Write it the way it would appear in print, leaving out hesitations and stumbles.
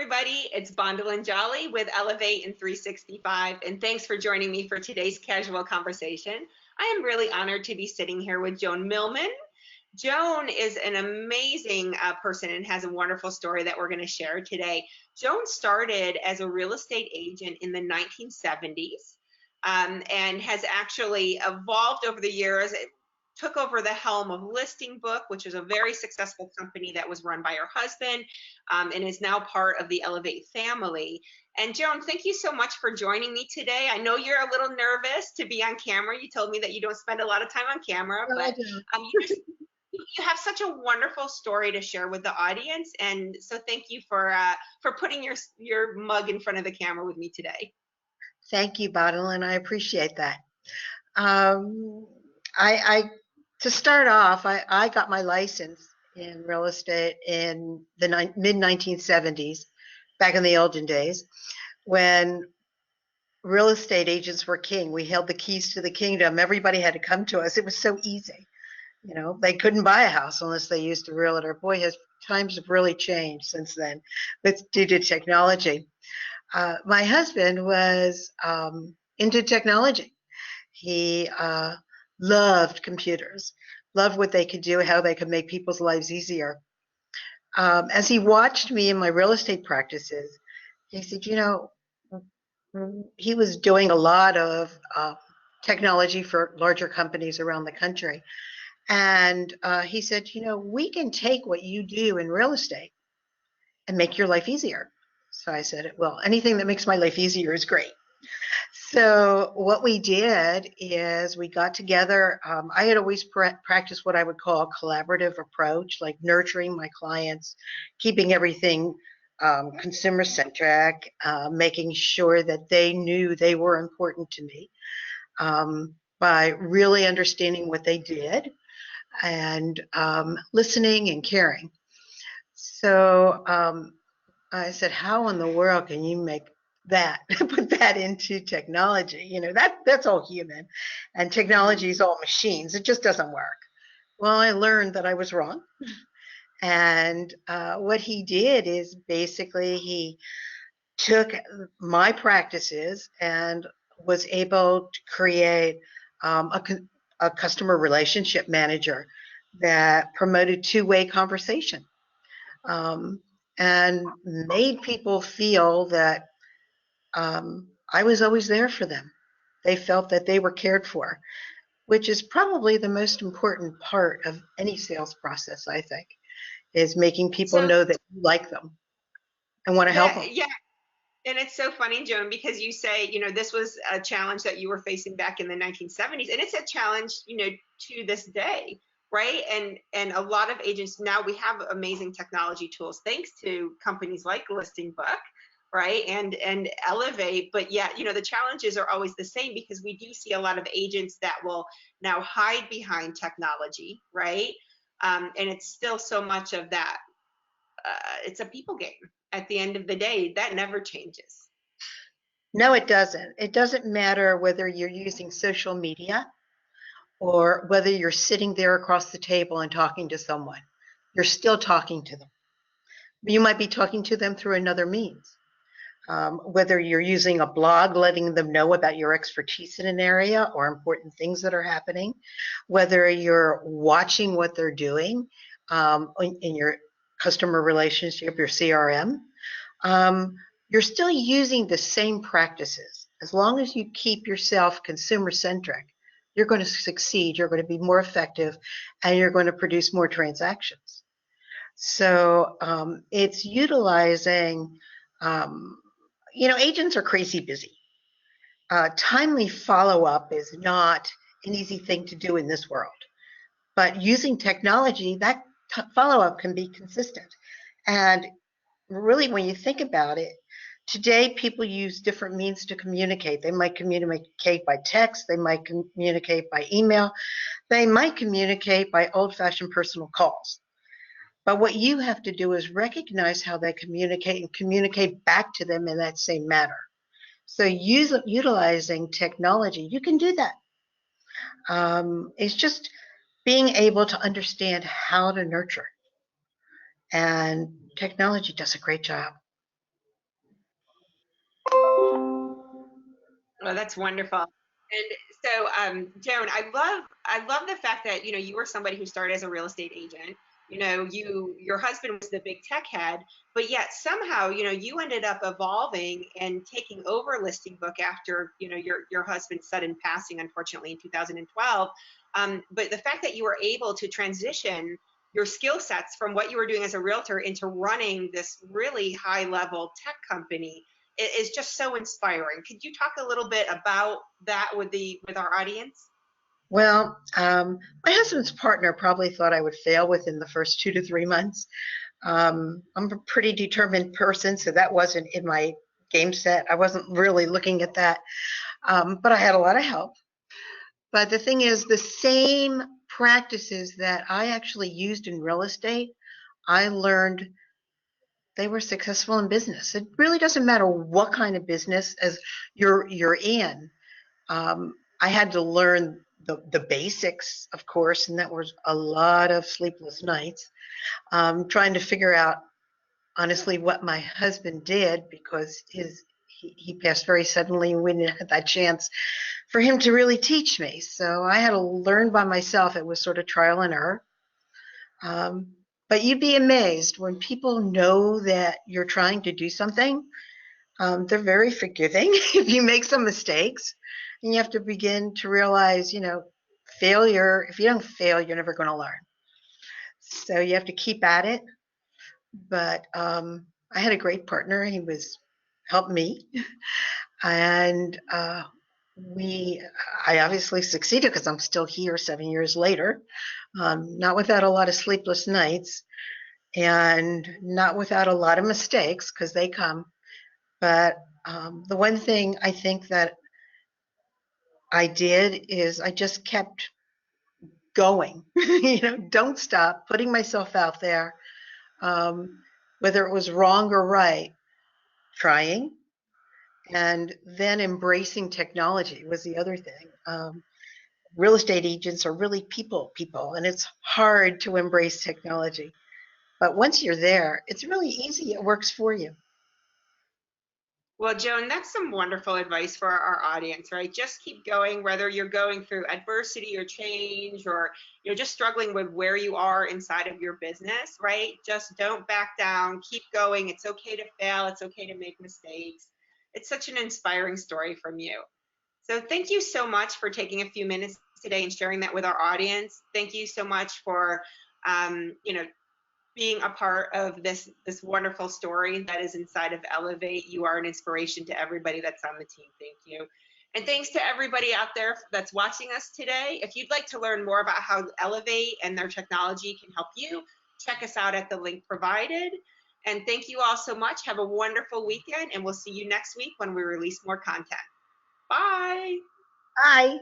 everybody. It's Bondal and Jolly with Elevate and 365, and thanks for joining me for today's casual conversation. I am really honored to be sitting here with Joan Milman. Joan is an amazing person and has a wonderful story that we're going to share today. Joan started as a real estate agent in the 1970s and has actually evolved over the years. It took over the helm of Listingbook, which is a very successful company that was run by her husband, and is now part of the Elevate family. And Joan, thank you so much for joining me today. I know you're a little nervous to be on camera. You told me that you don't spend a lot of time on camera, No, I but don't. you have such a wonderful story to share with the audience. And so thank you for putting your mug in front of the camera with me today. Thank you, Bottle, and I appreciate that. I to start off, I got my license in real estate in the mid 1970s, back in the olden days, when real estate agents were king. We held the keys to the kingdom. Everybody had to come to us. It was so easy. You know, they couldn't buy a house unless they used a realtor. Boy, times have really changed since then, due to technology. My husband was into technology. He loved computers, loved what they could do, how they could make people's lives easier. As he watched me in my real estate practices, he said, you know, he was doing a lot of technology for larger companies around the country. And he said, you know, we can take what you do in real estate and make your life easier. So I said, well, anything that makes my life easier is great. So what we did is we got together. I had always practiced what I would call a collaborative approach, like nurturing my clients, keeping everything consumer-centric, making sure that they knew they were important to me by really understanding what they did and listening and caring. So I said, how in the world can you make that, put that into technology? You know, that's all human, and technology is all machines. It just doesn't work. Well, I learned that I was wrong. And what he did is basically he took my practices and was able to create a customer relationship manager that promoted two-way conversation. And made people feel that I was always there for them. They felt that they were cared for, which is probably the most important part of any sales process, I think, is making people know that you like them and want to help them. Yeah. And it's so funny, Joan, because you say, you know, this was a challenge that you were facing back in the 1970s, and it's a challenge, you know, to this day. Right. And a lot of agents now, we have amazing technology tools thanks to companies like Listingbook, right, and Elevate. But yet, you know, the challenges are always the same, because we do see a lot of agents that will now hide behind technology, right? And it's still so much of that. It's a people game at the end of the day. That never changes. No, it doesn't. It doesn't matter whether you're using social media or whether you're sitting there across the table and talking to someone. You're still talking to them. You might be talking to them through another means. Whether you're using a blog, letting them know about your expertise in an area or important things that are happening, whether you're watching what they're doing in your customer relationship, your CRM, you're still using the same practices. As long as you keep yourself consumer-centric, you're going to succeed, you're going to be more effective, and you're going to produce more transactions. So it's utilizing, you know, agents are crazy busy. Timely follow-up is not an easy thing to do in this world. But using technology, that follow-up can be consistent. And really, when you think about it, today people use different means to communicate. They might communicate by text, they might communicate by email, they might communicate by old-fashioned personal calls. But what you have to do is recognize how they communicate and communicate back to them in that same manner. So utilizing technology, you can do that. It's just being able to understand how to nurture. And technology does a great job. Well, that's wonderful. And so, Joan, I love the fact that, you were somebody who started as a real estate agent. Your husband was the big tech head, but yet somehow, you ended up evolving and taking over Listing Book after, your husband's sudden passing, unfortunately, in 2012. But the fact that you were able to transition your skill sets from what you were doing as a realtor into running this really high level tech company is just so inspiring. Could you talk a little bit about that with our audience? Well, my husband's partner probably thought I would fail within the first 2 to 3 months. I'm a pretty determined person, so that wasn't in my game set. I wasn't really looking at that, but I had a lot of help. But the thing is, the same practices that I actually used in real estate, I learned they were successful in business. It really doesn't matter what kind of business as you're in. I had to learn the basics, of course, and that was a lot of sleepless nights, trying to figure out honestly what my husband did because he passed very suddenly and we didn't have that chance for him to really teach me. So I had to learn by myself. It was sort of trial and error. Um, but you'd be amazed when people know that you're trying to do something. They're very forgiving if you make some mistakes. And you have to begin to realize, failure, if you don't fail, you're never going to learn. So you have to keep at it. But I had a great partner. He was helped me. And I obviously succeeded because I'm still here 7 years later, not without a lot of sleepless nights and not without a lot of mistakes because they come. But the one thing I think that I did is I just kept going, don't stop putting myself out there, whether it was wrong or right, trying, and then embracing technology was the other thing. Real estate agents are really people, and it's hard to embrace technology. But once you're there, it's really easy. It works for you. Well, Joan, that's some wonderful advice for our audience, right? Just keep going, whether you're going through adversity or change, or just struggling with where you are inside of your business, right? Just don't back down. Keep going. It's okay to fail. It's okay to make mistakes. It's such an inspiring story from you. So thank you so much for taking a few minutes today and sharing that with our audience. Thank you so much for, being a part of this wonderful story that is inside of Elevate. You are an inspiration to everybody that's on the team. Thank you. And thanks to everybody out there that's watching us today. If you'd like to learn more about how Elevate and their technology can help you, check us out at the link provided. And thank you all so much. Have a wonderful weekend, and we'll see you next week when we release more content. Bye. Bye.